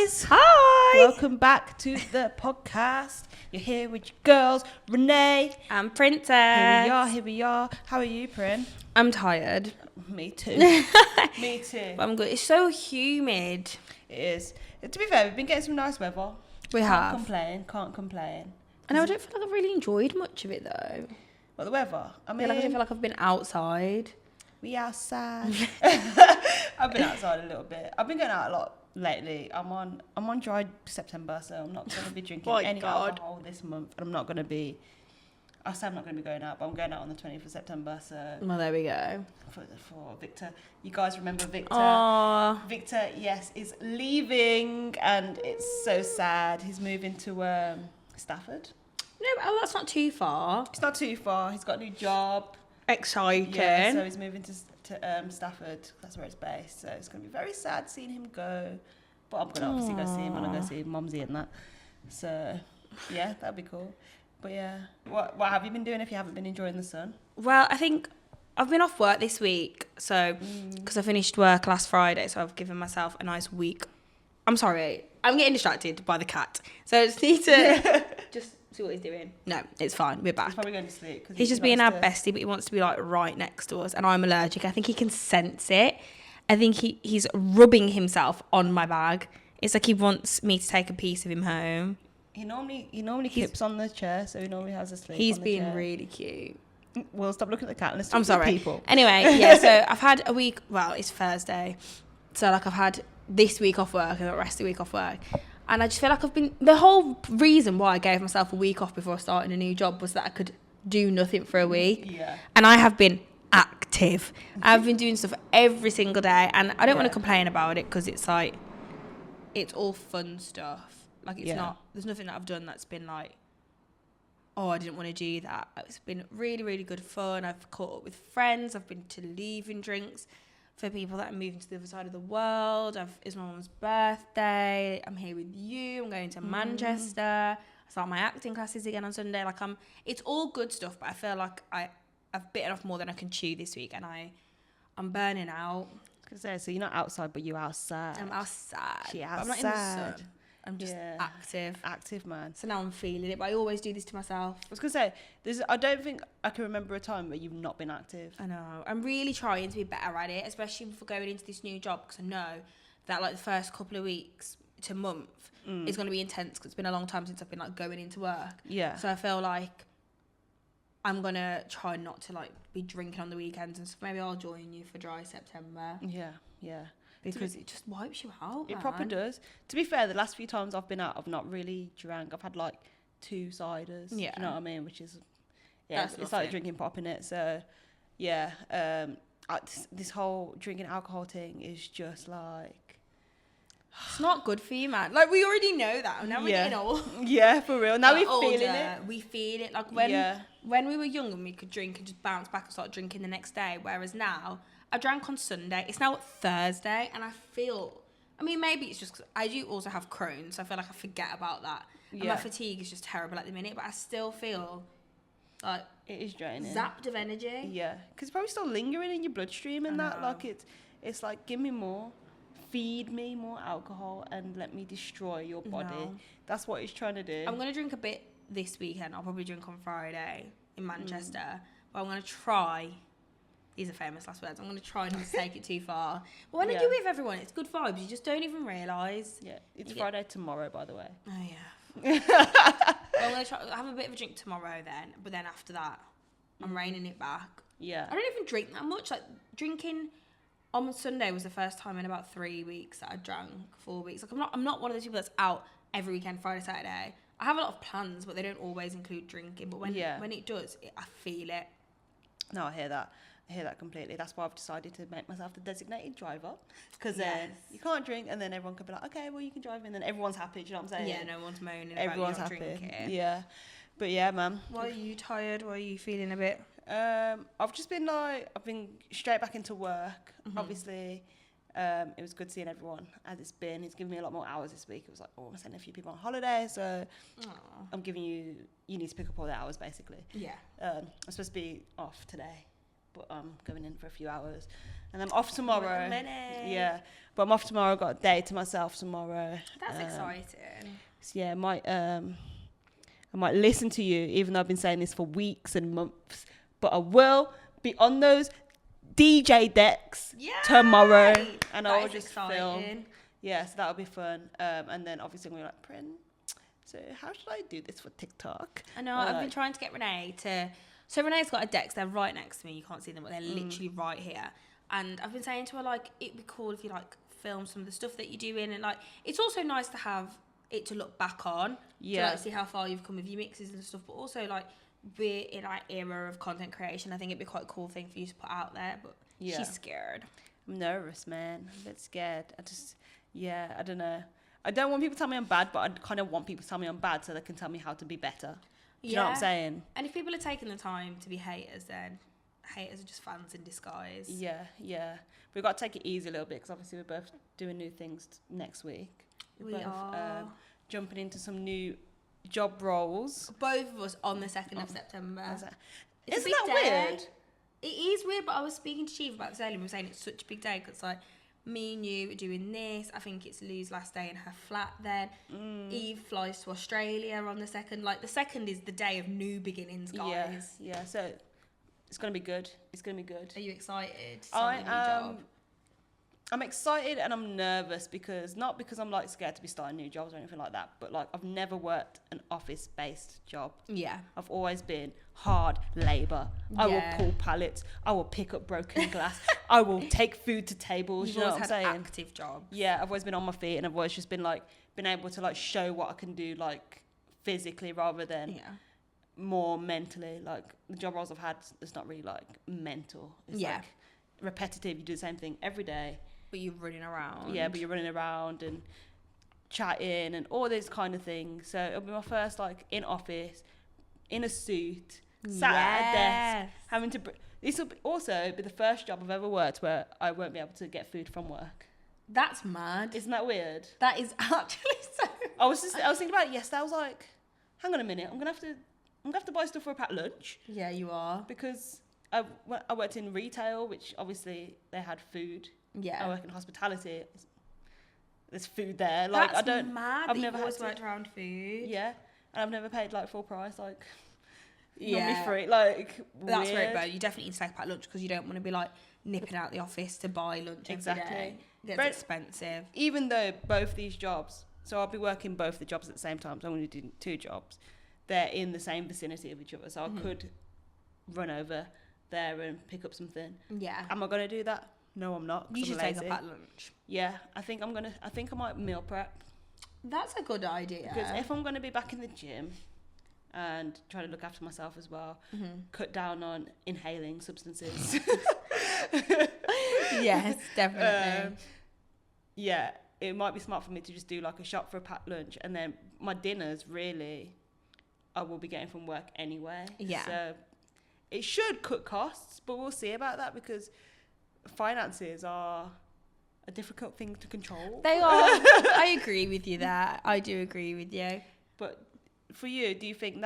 guys. Hi. Welcome back to the podcast. You're here with your girls, Renee. I'm Princess. Here we are. How are you, Prin? I'm tired. Me too. Me too. But I'm good. It's so humid. It is. To be fair, we've been getting some nice weather. We have. Can't complain. I know, I don't feel like I've really enjoyed much of it though. What, the weather? I I don't feel like I've been outside. We outside. I've been outside a little bit. I've been going out a lot lately. I'm on dry September, so I'm not going to be drinking any alcohol this month. And I'm not going to be. I say I'm not going to be going out, but I'm going out on the 20th of September. So. Well, there we go. For Victor, you guys remember Victor? Aww. Victor, yes, is leaving, and it's so sad. He's moving to Stafford. No, that's not too far. It's not too far. He's got a new job. Exciting. Yeah, so he's moving to Stafford. That's where it's based. So it's going to be very sad seeing him go. But I'm going to obviously go see him when I go see Mumsy and that. So, yeah, that'd be cool. But yeah, what have you been doing if you haven't been enjoying the sun? Well, I think I've been off work this week. So, because I finished work last Friday, so I've given myself a nice week. I'm sorry. I'm getting distracted by the cat. So I just need to just see what he's doing. No, it's fine. We're back. He's probably going to sleep. He's just being our bestie, but he wants to be like right next to us. And I'm allergic. I think he can sense it. I think he's rubbing himself on my bag. It's like he wants me to take a piece of him home. He normally keeps on the chair, so he normally has a sleep. He's on the being chair. really cute. Well, stop looking at the cat. Let's talk I'm sorry. to the people. Anyway, yeah. So I've had a week. Well, it's Thursday, so like I've had this week off work and the rest of the week off work. And I just feel like the whole reason why I gave myself a week off before starting a new job was that I could do nothing for a week. Yeah. And I have been active. I've been doing stuff every single day, and I don't want to complain about it because it's like, it's all fun stuff. Like it's not, there's nothing that I've done that's been like, oh, I didn't want to do that. It's been really, really good fun. I've caught up with friends. I've been to leaving drinks for people that are moving to the other side of the world. It's my mum's birthday. I'm here with you. I'm going to Manchester. I start my acting classes again on Sunday. Like it's all good stuff, but I feel like I've bitten off more than I can chew this week, and I'm burning out. So you're not outside, but you're outside. I'm outside. She outside. I'm not in the sun. I'm just active. Active, man. So now I'm feeling it, but I always do this to myself. I was going to say, I don't think I can remember a time where you've not been active. I know. I'm really trying to be better at it, especially for going into this new job, because I know that like the first couple of weeks to month is going to be intense because it's been a long time since I've been like going into work. Yeah. So I feel like I'm going to try not to like be drinking on the weekends and stuff. Maybe I'll join you for dry September. Yeah. Because it just wipes you out, It man. proper does. To be fair, the last few times I've been out, I've not really drank. I've had like 2 ciders. Yeah. Do you know what I mean? Which is, That's it's like drinking pop in it. So, yeah. This whole drinking alcohol thing is just like... It's not good for you, man. Like, we already know that. Now we're getting old. Yeah, for real. Now we're feeling older, it. We feel it. Like, when we were young and we could drink and just bounce back and start drinking the next day, whereas now... I drank on Sunday. It's now Thursday, and I feel... I mean, maybe it's just because I do also have Crohn's, so I feel like I forget about that. And my fatigue is just terrible at the minute, but I still feel like... It is draining. Zapped of energy. Yeah, because it's probably still lingering in your bloodstream and that. Like, it's like, give me more. Feed me more alcohol and let me destroy your body. No. That's what it's trying to do. I'm going to drink a bit this weekend. I'll probably drink on Friday in Manchester. But I'm going to try... These are famous last words. I'm going to try not to take it too far. But when you're with everyone, it's good vibes. You just don't even realise. Yeah, it's Friday tomorrow, by the way. Oh, yeah. Well, I'm going to have a bit of a drink tomorrow then. But then after that, I'm reining it back. Yeah. I don't even drink that much. Like, drinking on Sunday was the first time in about 3 weeks that I drank, 4 weeks. Like, I'm not one of those people that's out every weekend, Friday, Saturday. I have a lot of plans, but they don't always include drinking. But when it does, I feel it. No, I hear that. I hear that completely. That's why I've decided to make myself the designated driver. Because then you can't drink, and then everyone can be like, okay, well, you can drive, and then everyone's happy. Do you know what I'm saying? Yeah, no one's moaning everyone's about you not happy. Drinking. Yeah. But yeah, man. Why are you tired? Why are you feeling a bit? I've just been I've been straight back into work. Obviously, it was good seeing everyone as it's been. It's given me a lot more hours this week. It was like, I'm sending a few people on holiday, so I'm giving you need to pick up all the hours, basically. Yeah. I'm supposed to be off today. but I'm going in for a few hours. And I'm off tomorrow. Minute. Yeah, but I'm off tomorrow. I've got a day to myself tomorrow. That's exciting. So yeah, I might listen to you, even though I've been saying this for weeks and months. But I will be on those DJ decks tomorrow, and I will just film. Yeah, so that'll be fun. And then obviously I'm gonna be like, Prin, so how should I do this for TikTok? I know, I've been trying to get Renee to... So Renee's got a decks, they're right next to me, you can't see them, but they're literally right here. And I've been saying to her, like, it'd be cool if you, like, film some of the stuff that you're doing. And, like, it's also nice to have it to look back on. To, like, see how far you've come with your mixes and stuff. But also, like, we're in our era of content creation. I think it'd be quite a cool thing for you to put out there. But she's scared. I'm nervous, man. I'm a bit scared. I don't know. I don't want people to tell me I'm bad, but I kind of want people to tell me I'm bad so they can tell me how to be better. Do you know what I'm saying? And if people are taking the time to be haters, then haters are just fans in disguise. Yeah. We've got to take it easy a little bit because obviously we're both doing new things next week. We are. Jumping into some new job roles. Both of us on the 2nd of September. Isn't that weird? It is weird, but I was speaking to Chief about this earlier and we were saying it's such a big day because, like, me and you are doing this. I think it's Lou's last day in her flat then. Eve flies to Australia on the 2nd. Like, the 2nd is the day of new beginnings, guys. Yeah. So it's going to be good. It's going to be good. Are you excited? I'm excited and I'm nervous not because I'm, like, scared to be starting new jobs or anything like that, but, like, I've never worked an office-based job. Yeah. I've always been hard labour. I will pull pallets. I will pick up broken glass. I will take food to tables. You've you know always what I'm had saying? active jobs. Yeah, I've always been on my feet and I've always just been, like, been able to, like, show what I can do, like, physically rather than more mentally. Like, the job roles I've had, it's not really, like, mental. It's, like, repetitive. You do the same thing every day. But you're running around. Yeah, but you're running around and chatting and all these kind of things. So it'll be my first, like, in office, in a suit, sat at a desk, having to... This will also be the first job I've ever worked where I won't be able to get food from work. That's mad. Isn't that weird? That is actually so... I was thinking about it yesterday. I was like, hang on a minute. I'm gonna have to buy stuff for a packed lunch. Yeah, you are. Because I worked in retail, which obviously they had food. Yeah. I work in hospitality. There's food there. Like, That's mad. I've never always worked around food. Yeah, and I've never paid, like, full price. Like, normally free. Like, that's very bad. You definitely need to take a packed lunch because you don't want to be, like, nipping out the office to buy lunch every day. It gets expensive. Even though both these jobs, so I'll be working both the jobs at the same time. So I'm going to do 2 jobs. They're in the same vicinity of each other, so I could run over there and pick up something. Yeah. Am I going to do that? No, I'm not. You should take a packed lunch. Yeah, I think I might meal prep. That's a good idea. Because if I'm going to be back in the gym and try to look after myself as well, cut down on inhaling substances. Yes, definitely. Yeah, it might be smart for me to just do, like, a shop for a packed lunch, and then my dinners, really, I will be getting from work anyway. Yeah. So it should cut costs, but we'll see about that because finances are a difficult thing to control. They are. I agree with you there. I do agree with you. But for you, do you think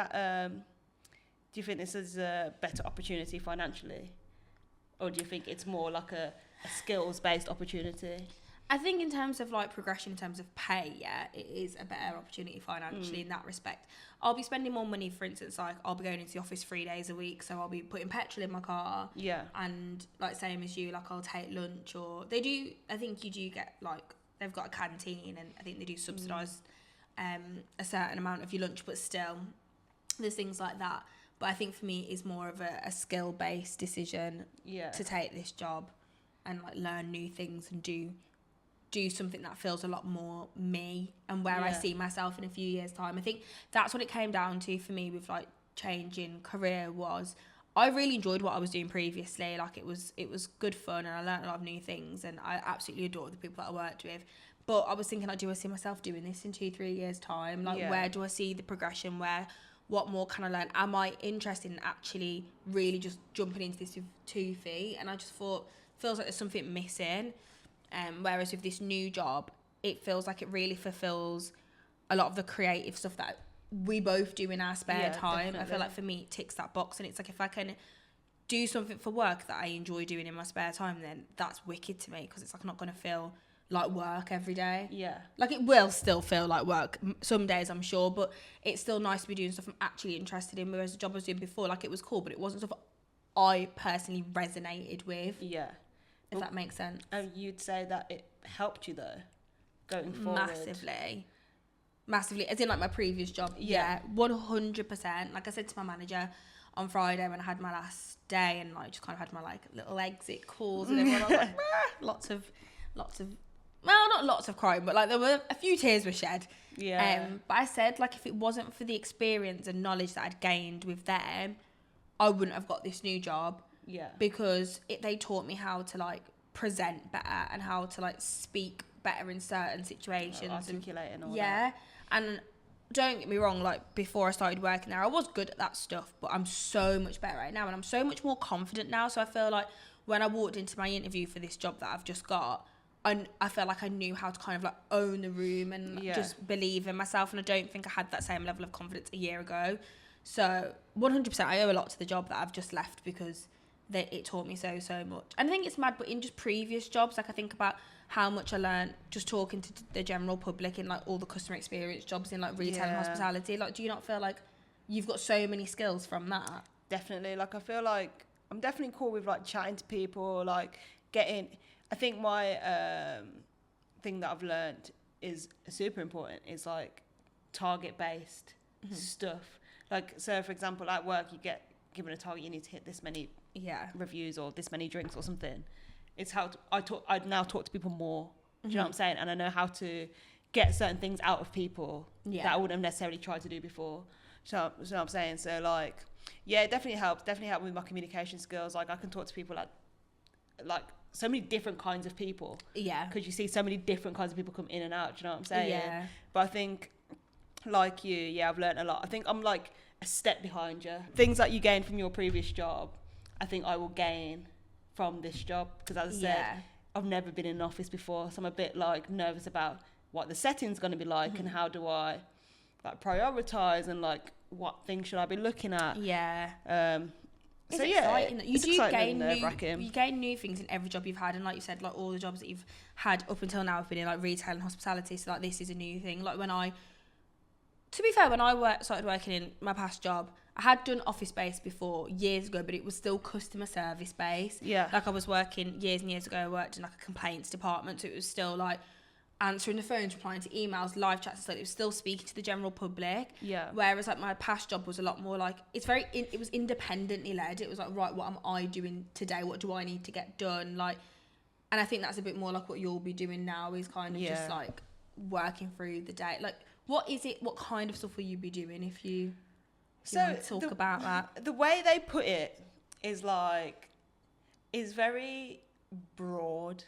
this is a better opportunity financially? Or do you think it's more like a skills-based opportunity? I think in terms of, like, progression, in terms of pay, yeah, it is a better opportunity financially in that respect. I'll be spending more money, for instance, like, I'll be going into the office 3 days a week, so I'll be putting petrol in my car. Yeah. And, like, same as you, like, I'll take lunch, or I think you do get, like, they've got a canteen, and I think they do subsidise a certain amount of your lunch, but still, there's things like that. But I think for me, it's more of a skill-based decision to take this job and, like, learn new things and do something that feels a lot more me and where I see myself in a few years' time. I think that's what it came down to for me with, like, changing career was I really enjoyed what I was doing previously. Like, it was good fun and I learned a lot of new things and I absolutely adored the people that I worked with. But I was thinking, like, do I see myself doing this in 2-3 years' time? Like, where do I see the progression? What more can I learn? Am I interested in actually really just jumping into this with 2 feet? And I just thought, feels like there's something missing. Whereas with this new job, it feels like it really fulfills a lot of the creative stuff that we both do in our spare time. Definitely. I feel like for me, it ticks that box. And it's like if I can do something for work that I enjoy doing in my spare time, then that's wicked to me, because it's like not going to feel like work every day. Yeah. Like, it will still feel like work some days, I'm sure, but it's still nice to be doing stuff I'm actually interested in, whereas the job I was doing before, like, it was cool, but it wasn't stuff I personally resonated with. Yeah. If that makes sense. And you'd say that it helped you though, going forward? Massively. As in, like, my previous job. Yeah. 100%. Like I said to my manager on Friday when I had my last day, and like just kind of had my like little exit calls and everyone, I was like, lots of, well, not lots of crying, but like there were a few tears were shed. Yeah. But I said, like, if it wasn't for the experience and knowledge that I'd gained with them, I wouldn't have got this new job. Yeah. Because they taught me how to like present better and how to like speak better in certain situations. Articulate and all yeah. that. And don't get me wrong, like, before I started working there, I was good at that stuff, but I'm so much better right now, and I'm so much more confident now. So I feel like when I walked into my interview for this job that I've just got, I felt like I knew how to kind of like own the room and just believe in myself, and I don't think I had that same level of confidence a year ago. So 100% I owe a lot to the job that I've just left, because it taught me so much. And I think it's mad, but in just previous jobs, like, I think about how much I learned just talking to the general public in like all the customer experience jobs in like retail and hospitality. Like, do you not feel like you've got so many skills from that? Definitely. Like, I feel like I'm definitely cool with like chatting to people, like getting, I think my thing that I've learned is super important is like target based stuff. Like, so for example, at work you get given a target, you need to hit this many reviews or this many drinks or something. It's how I now talk to people more. Do you know what I'm saying? And I know how to get certain things out of people that I wouldn't have necessarily tried to do before. So what I'm saying? So like, yeah, it definitely helped. Definitely helped with my communication skills. Like, I can talk to people like so many different kinds of people. Yeah. Because you see so many different kinds of people come in and out. Do you know what I'm saying? Yeah. But I think, like you, I've learned a lot. I think I'm like a step behind you. Things that you gained from your previous job, I think I will gain from this job, because as I said, I've never been in an office before, so I'm a bit like nervous about what the setting's going to be like and how do I like prioritize and like what things should I be looking at. It's so exciting. Yeah, you gain new things in every job you've had, and like you said, like all the jobs that you've had up until now have been in like retail and hospitality, so like this is a new thing. Like, to be fair, when I started working in my past job, I had done office space before years ago, but it was still customer service based. Yeah. Like, I was working years and years ago, I worked in like a complaints department, so it was still like answering the phones, replying to emails, live chats, so it was still speaking to the general public. Yeah. Whereas like my past job was a lot more like, it was independently led. It was like, right, what am I doing today? What do I need to get done? Like, and I think that's a bit more like what you'll be doing now, is kind of just like working through the day. Like, what kind of stuff will you be doing if you want to talk about that? The way they put it is like, is very broad.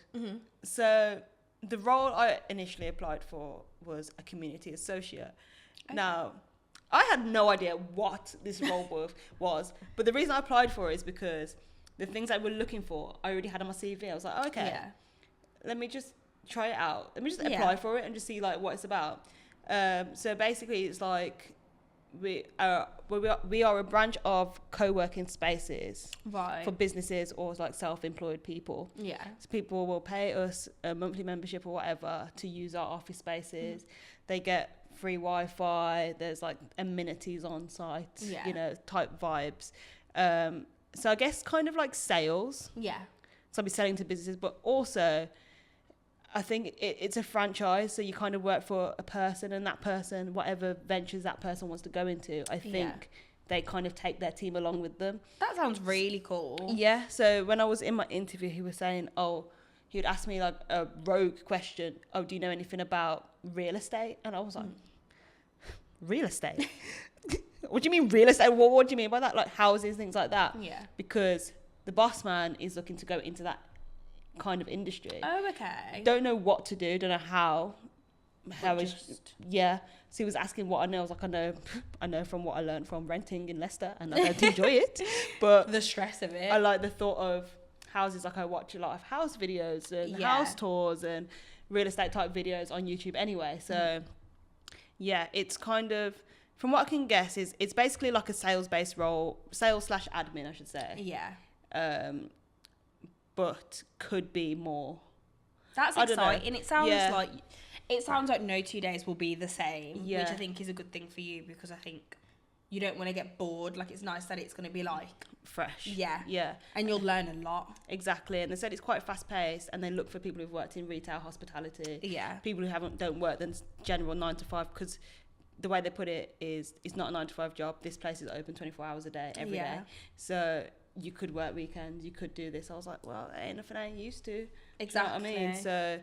So the role I initially applied for was a community associate. Okay. Now, I had no idea what this role was, but the reason I applied for it is because the things I were looking for, I already had on my CV. I was like, okay, let me just try it out. Let me just apply for it and just see like what it's about. So basically, it's like we are a branch of co-working spaces for businesses or like self-employed people. Yeah. So people will pay us a monthly membership or whatever to use our office spaces. They get free Wi-Fi. There's like amenities on site. You know, type vibes. So I guess kind of like sales. Yeah. So I'll be selling to businesses, but also I think it's a franchise, so you kind of work for a person, and that person, whatever ventures that person wants to go into, I think they kind of take their team along with them. That sounds really cool. Yeah, so when I was in my interview, he was saying, he would ask me like a rogue question, do you know anything about real estate? And I was like, real estate? What do you mean real estate? What do you mean by that? Like houses, things like that? Yeah. Because the boss man is looking to go into that kind of industry. Oh, okay. Don't know what to do, don't know how so he was asking what I know. I was like, I know from what I learned from renting in Leicester, and I don't enjoy it, but the stress of it, I like the thought of houses. Like, I watch a lot of house videos and house tours and real estate type videos on YouTube anyway, so it's kind of, from what I can guess, it's basically like a sales based role, sales / admin, I should say. but could be more. That's exciting. It sounds like no 2 days will be the same, which I think is a good thing for you, because I think you don't want to get bored. Like, it's nice that it's going to be like fresh. Yeah. And you'll learn a lot. Exactly. And they said it's quite fast paced, and they look for people who've worked in retail, hospitality. Yeah. People who don't work than general 9 to 5, because the way they put it is it's not a 9 to 5 job. This place is open 24 hours a day, every day. So you could work weekends, you could do this. I was like, well, ain't nothing I ain't used to. Exactly. You know what I mean? So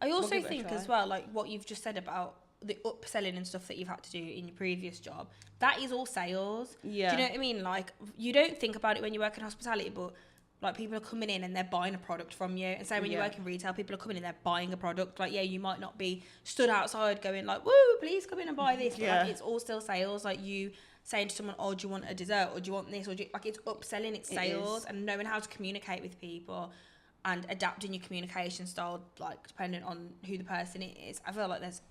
I also think as well, like what you've just said about the upselling and stuff that you've had to do in your previous job, that is all sales. Yeah. Do you know what I mean? Like, you don't think about it when you work in hospitality, but like, people are coming in and they're buying a product from you. And so when you work in retail, people are coming in, they're buying a product. Like, yeah, you might not be stood outside going like, woo, please come in and buy this. But like, it's all still sales. Like, you saying to someone, oh, do you want a dessert, or do you want this, or like, it's upselling, it's sales. And knowing how to communicate with people and adapting your communication style, like, depending on who the person is. I feel like this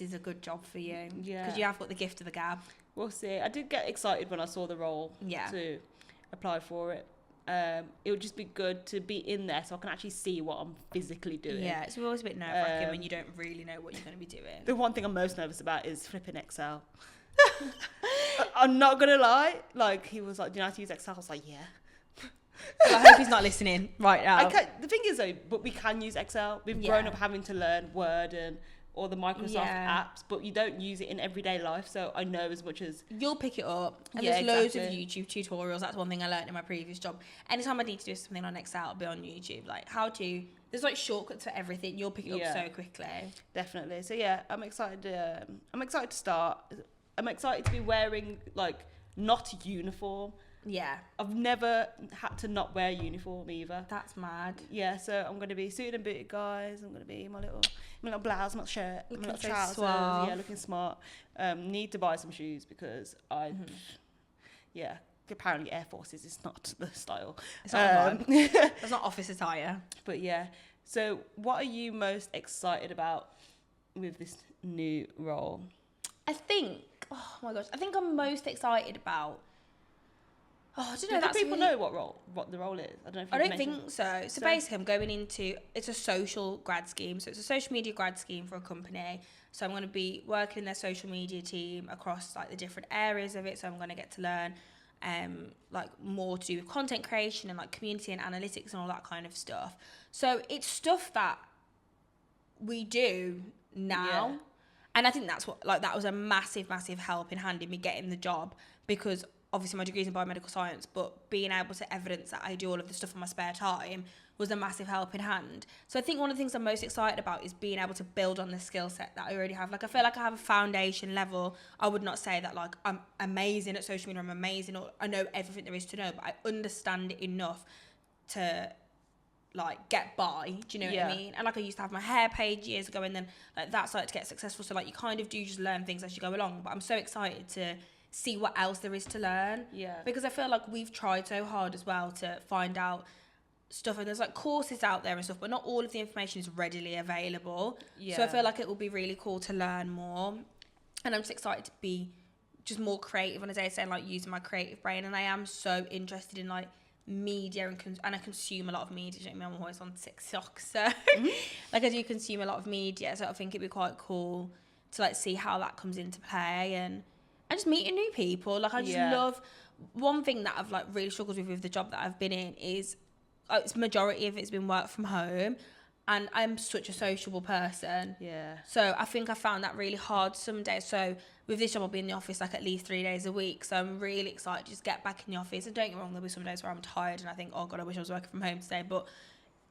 is a good job for you. Yeah. Because you have got the gift of the gab. We'll see. I did get excited when I saw the role to apply for it. It would just be good to be in there so I can actually see what I'm physically doing. Yeah, it's always a bit nerve-wracking when you don't really know what you're going to be doing. The one thing I'm most nervous about is flipping Excel. I'm not going to lie. Like, he was like, do you know how to use Excel? I was like, yeah. I hope he's not listening right now. The thing is, though, but we can use Excel. We've grown up having to learn Word and all the Microsoft apps, but you don't use it in everyday life. So I know as much as... You'll pick it up. And there's loads of YouTube tutorials. That's one thing I learned in my previous job. Anytime I need to do something on Excel, I'll be on YouTube. Like, how to... There's like shortcuts for everything. You'll pick it up so quickly. Definitely. So yeah, I'm excited to start. I'm excited to be wearing, like, not uniform. Yeah. I've never had to not wear uniform either. That's mad. Yeah, so I'm going to be suited and booted, guys. I'm going to be my little blouse, my shirt, my little trousers. Suave. Yeah, looking smart. Need to buy some shoes because apparently Air Forces is not the style. It's not That's not office attire. But yeah, so what are you most excited about with this new role? I think I'm most excited about... Oh, I don't know. Do people know what the role is? I don't think so. So basically, I'm going into... It's a social grad scheme. So it's a social media grad scheme for a company. So I'm going to be working in their social media team across like the different areas of it. So I'm going to get to learn like more to do with content creation and like community and analytics and all that kind of stuff. So it's stuff that we do now. Yeah. And I think that's that was a massive, massive help in hand in me getting the job, because obviously my degree's in biomedical science, but being able to evidence that I do all of this stuff in my spare time was a massive help in hand. So I think one of the things I'm most excited about is being able to build on the skill set that I already have. Like, I feel like I have a foundation level. I would not say that like I'm amazing at social media, I'm amazing, or I know everything there is to know, but I understand it enough to like get by. Do you know what I mean? And like, I used to have my hair page years ago, and then like that started to get successful. So like, you kind of do just learn things as you go along. But I'm so excited to see what else there is to learn. Yeah. Because I feel like we've tried so hard as well to find out stuff, and there's like courses out there and stuff, but not all of the information is readily available. Yeah. So I feel like it will be really cool to learn more. And I'm just excited to be just more creative on a day-to-day and like using my creative brain. And I am so interested in like media and I consume a lot of media. You know what I mean? I'm always on TikTok, so like I do consume a lot of media. So I think it'd be quite cool to like see how that comes into play and just meeting new people. Like, I just love... One thing that I've like really struggled with the job that I've been in is it's majority of it's been work from home, and I'm such a sociable person. Yeah. So I think I found that really hard some days. So with this job, I'll be in the office like at least 3 days a week. So I'm really excited to just get back in the office. And don't get me wrong, there'll be some days where I'm tired and I think, oh God, I wish I was working from home today. But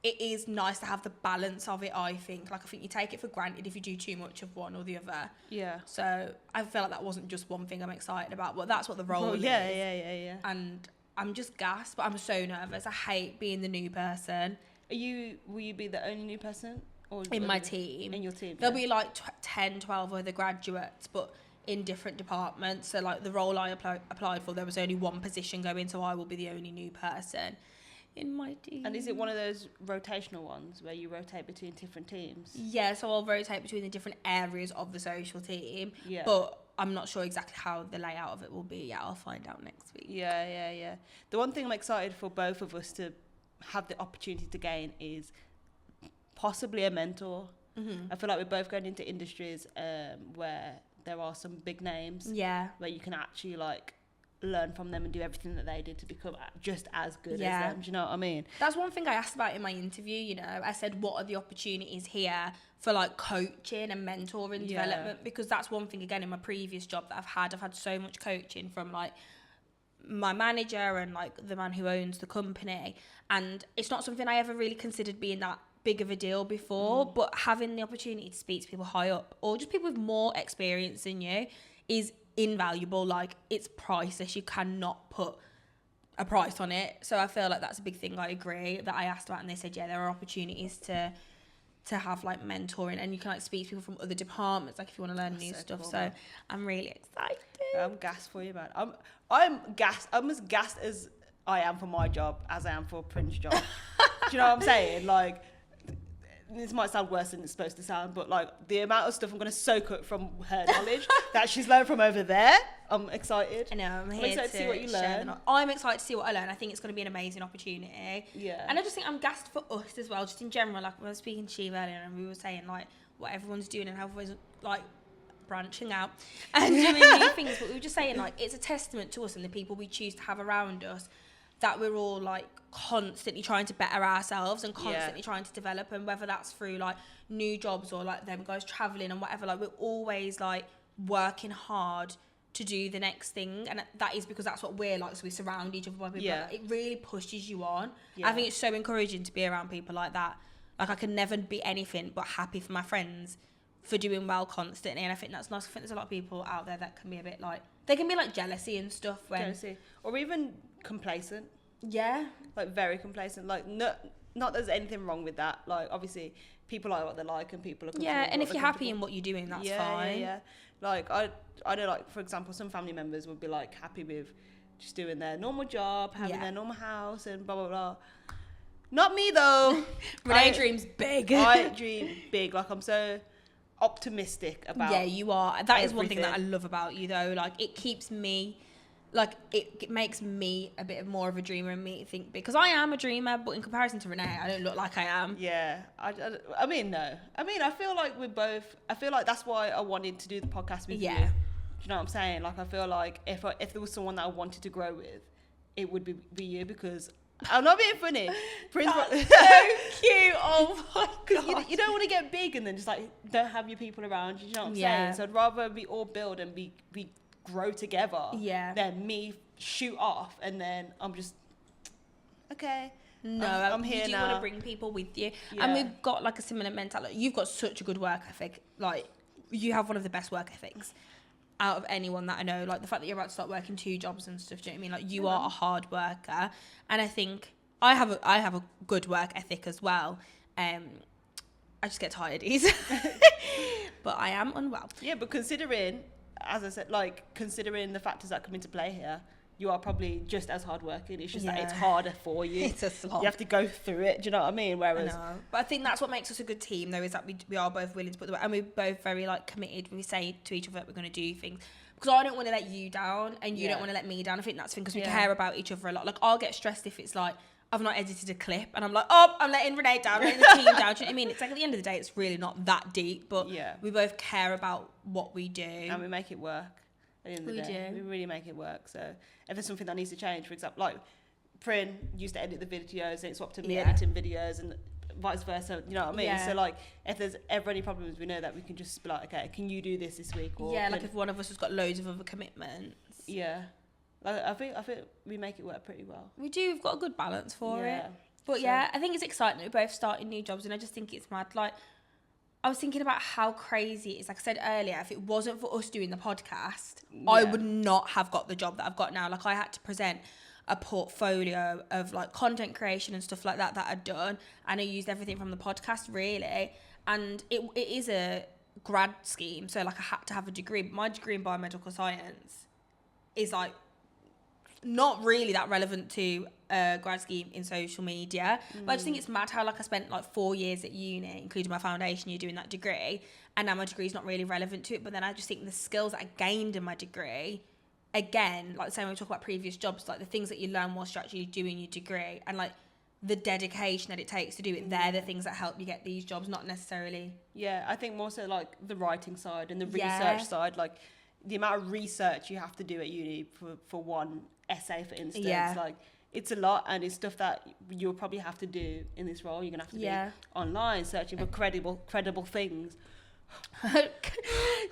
it is nice to have the balance of it, I think. Like, I think you take it for granted if you do too much of one or the other. Yeah. So I feel like that wasn't just one thing I'm excited about, but that's what the role is. Yeah. And I'm just gassed, but I'm so nervous. I hate being the new person. Will you be the only new person? Or in my team. In your team? There'll be like 10, 12 other graduates, but in different departments. So like the role I applied for, there was only one position going, so I will be the only new person in my team. And is it one of those rotational ones where you rotate between different teams? Yeah, so I'll rotate between the different areas of the social team. Yeah. But I'm not sure exactly how the layout of it will be. Yeah, I'll find out next week. Yeah. The one thing I'm excited for both of us to have the opportunity to gain is possibly a mentor. I feel like we're both going into industries where there are some big names. Yeah. Where you can actually like learn from them and do everything that they did to become just as good as them. Do you know what I mean? That's one thing I asked about in my interview. You know, I said, what are the opportunities here for like coaching and mentoring development? Because that's one thing, again, in my previous job that I've had so much coaching from like my manager and like the man who owns the company, and it's not something I ever really considered being that big of a deal before, but having the opportunity to speak to people high up or just people with more experience than you is invaluable. Like, it's priceless. You cannot put a price on it. So I feel like that's a big thing. I agree that I asked about, and they said, yeah, there are opportunities to have like mentoring, and you can like speak to people from other departments, like if you want to learn new stuff. Cool, so man. I'm really excited. I'm gassed for you, man. I'm gassed. I'm as gassed as I am for my job as I am for Prince's job. Do you know what I'm saying? Like, this might sound worse than it's supposed to sound, but like the amount of stuff I'm going to soak up from her knowledge that she's learned from over there, I'm excited. I know, I'm excited to see what you learn. I'm excited to see what I learn. I think it's going to be an amazing opportunity. Yeah. And I just think I'm gassed for us as well, just in general. Like, we were speaking to Steve earlier and we were saying like what everyone's doing and how everyone's like branching out and doing new things, but we were just saying like it's a testament to us and the people we choose to have around us that we're all like constantly trying to better ourselves and constantly trying to develop, and whether that's through like new jobs or like them guys traveling and whatever, like we're always like working hard to do the next thing, and that is because that's what we're like, so we surround each other by people like that. It really pushes you on. I think it's so encouraging to be around people like that. Like, I can never be anything but happy for my friends for doing well constantly, and I think that's nice. I think there's a lot of people out there that can be a bit like, they can be like jealousy and stuff or even complacent. Like very complacent. Like, not there's anything wrong with that. Like, obviously people like what they like and people are and if you're happy in what you're doing, that's fine. Like, I know, like, for example, some family members would be like happy with just doing their normal job, having their normal house and blah blah blah. Not me though. Renee dreams big. I dream big. Like, I'm so optimistic about you are. That is one thing that I love about you though. Like, it keeps me, like, it makes me a bit more of a dreamer and me think, because I am a dreamer, but in comparison to Renee, I don't look like I am. I mean, no. I mean, I feel like we're both, I feel like that's why I wanted to do the podcast with you. Do you know what I'm saying? Like, I feel like if there was someone that I wanted to grow with, it would be you, because I'm not being funny. Prince, that's so cute. Oh my god. You don't want to get big and then just like don't have your people around you. Do you know what I'm saying? So I'd rather we all build and be grow together than me shoot off and then I'm just okay. No, I'm here now. You do want to bring people with you, and we've got like a similar mentality. You've got such a good work ethic. Like, you have one of the best work ethics out of anyone that I know. Like, the fact that you're about to start working 2 jobs and stuff. Do you know what I mean? Like, you are a hard worker, and I think I have a good work ethic as well. I just get tired easy, but I am unwell. Yeah, but considering, as I said, like, considering the factors that come into play here, you are probably just as hardworking. It's just that it's harder for you. It's a slog. You have to go through it. Do you know what I mean? Whereas, but I think that's what makes us a good team, though, is that we are both willing to put the work, and we're both very like committed. We say to each other that we're going to do things, because I don't want to let you down, and you don't want to let me down. I think that's the thing, because we care about each other a lot. Like, I'll get stressed if it's like I've not edited a clip, and I'm like, oh, I'm letting Renee down, letting the team down. Do you know what I mean? It's like, at the end of the day, it's really not that deep, but we both care about what we do, and we make it work. At the end of the day, we really make it work. So if there's something that needs to change, for example, like Prin used to edit the videos, and it swapped to me editing videos, and vice versa. You know what I mean? So like, if there's ever any problems, we know that we can just be like, okay, can you do this week? Or like if one of us has got loads of other commitments. Like, I think we make it work pretty well. We do. We've got a good balance for it. But I think it's exciting that we're both starting new jobs, and I just think it's mad. Like, I was thinking about how crazy it is. Like I said earlier, if it wasn't for us doing the podcast, I would not have got the job that I've got now. Like, I had to present a portfolio of like content creation and stuff like that I'd done, and I used everything from the podcast, really. And it is a grad scheme, so like I had to have a degree. But my degree in biomedical science is like not really that relevant to grad scheme in social media. But I just think it's mad how like I spent like 4 years at uni, including my foundation year doing that degree, and now my degree is not really relevant to it. But then I just think the skills that I gained in my degree, again, like the same when we talk about previous jobs, like the things that you learn whilst you're actually doing your degree, and like the dedication that it takes to do it, they're the things that help you get these jobs, not necessarily. Yeah, I think more so like the writing side and the research side, like the amount of research you have to do at uni for one essay, for instance. Like, it's a lot, and it's stuff that you'll probably have to do in this role. You're gonna have to be online, searching for credible things.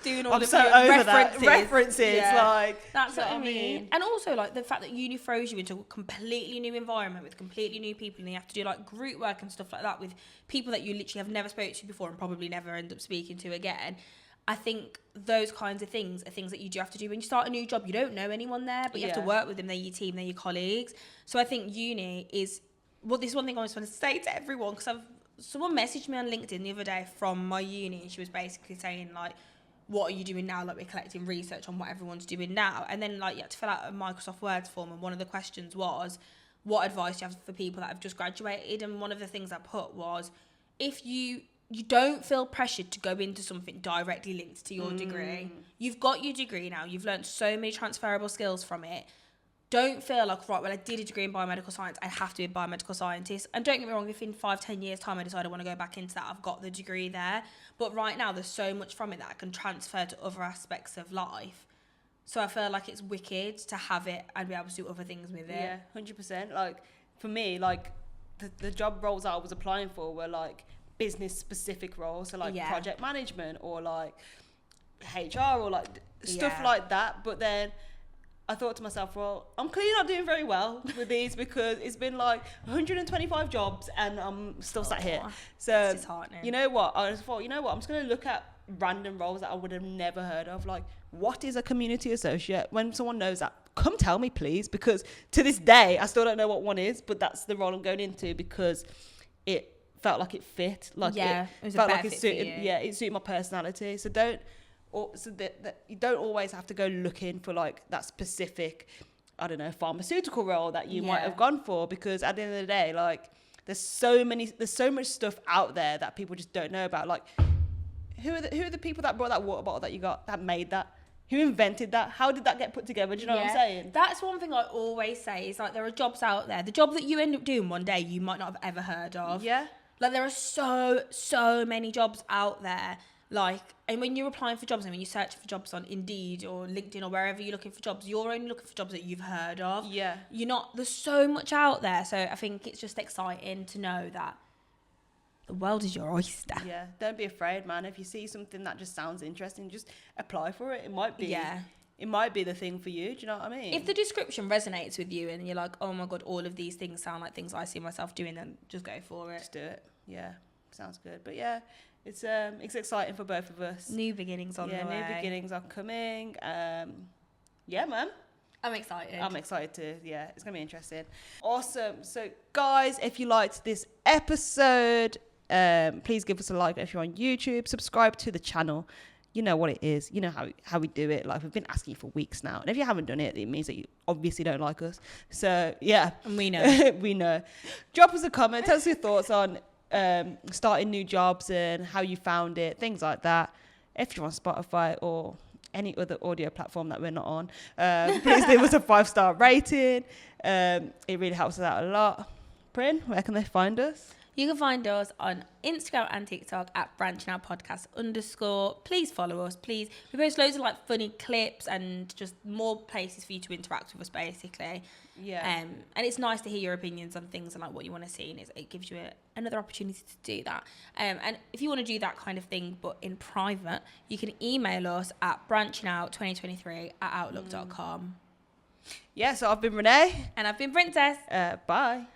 Doing all I'm of so your over references, like, that's what I mean. And also like the fact that uni throws you into a completely new environment with completely new people, and you have to do like group work and stuff like that with people that you literally have never spoken to before and probably never end up speaking to again. I think those kinds of things are things that you do have to do when you start a new job. You don't know anyone there, but you have to work with them. They're your team, they're your colleagues. So I think uni is, well, this is one thing I just want to say to everyone, because someone messaged me on LinkedIn the other day from my uni, and she was basically saying like, what are you doing now? Like, we're collecting research on what everyone's doing now. And then like you had to fill out a Microsoft Word form, and one of the questions was, what advice do you have for people that have just graduated? And one of the things I put was, if you don't feel pressured to go into something directly linked to your degree. You've got your degree now. You've learned so many transferable skills from it. Don't feel like, right, well, I did a degree in biomedical science, I have to be a biomedical scientist. And don't get me wrong, if in 5-10 years time I decide I want to go back into that, I've got the degree there. But right now there's so much from it that I can transfer to other aspects of life. So I feel like it's wicked to have it and be able to do other things with it. Yeah, 100%. Like, for me, like, the job roles I was applying for were like business specific roles, so like project management or like HR or like stuff like that. But then I thought to myself, well, I'm clearly not doing very well with these, because it's been like 125 jobs and I'm still sat here. So you know what, I just thought, you know what, I'm just going to look at random roles that I would have never heard of. Like, what is a community associate? When someone knows that, come tell me please, because to this day I still don't know what one is, but that's the role I'm going into because it felt like it fit, like it felt like it suited. It suited my personality. So you don't always have to go looking for like that specific, I don't know, pharmaceutical role that you might have gone for, because at the end of the day, like there's so much stuff out there that people just don't know about. Like, who are the people that brought that water bottle that you got, that made that? Who invented that? How did that get put together? Do you know what I'm saying? That's one thing I always say is like, there are jobs out there. The job that you end up doing one day, you might not have ever heard of. Yeah. Like, there are so many jobs out there. Like, and when you're applying for jobs and when you search for jobs on Indeed or LinkedIn or wherever you're looking for jobs, you're only looking for jobs that you've heard of. Yeah. There's so much out there. So I think it's just exciting to know that the world is your oyster. Yeah. Don't be afraid, man. If you see something that just sounds interesting, just apply for it. It might be the thing for you. Do you know what I mean? If the description resonates with you and you're like, oh my God, all of these things sound like things I see myself doing, then just go for it. Just do it. Yeah. Sounds good. But yeah, it's exciting for both of us. New beginnings on the way. Yeah, new beginnings are coming. Yeah, man. I'm excited. I'm excited too. Yeah, it's going to be interesting. Awesome. So guys, if you liked this episode, please give us a like if you're on YouTube. Subscribe to the channel. You know what it is. You know how we do it. Like, we've been asking you for weeks now. And if you haven't done it, it means that you obviously don't like us. So, yeah. And we know. We know. Drop us a comment. Tell us your thoughts on starting new jobs and how you found it. Things like that. If you're on Spotify or any other audio platform that we're not on, please leave us a 5-star rating. It really helps us out a lot. Prin, where can they find us? You can find us on Instagram and TikTok at @branchingouttpodcast_. Please follow us, please. We post loads of like funny clips and just more places for you to interact with us, basically. Yeah. And it's nice to hear your opinions on things and like what you want to see, and it gives you another opportunity to do that. And if you want to do that kind of thing but in private, you can email us at branchingout2023@outlook.com. Yeah, so I've been Renee. And I've been Princess. Bye. Bye.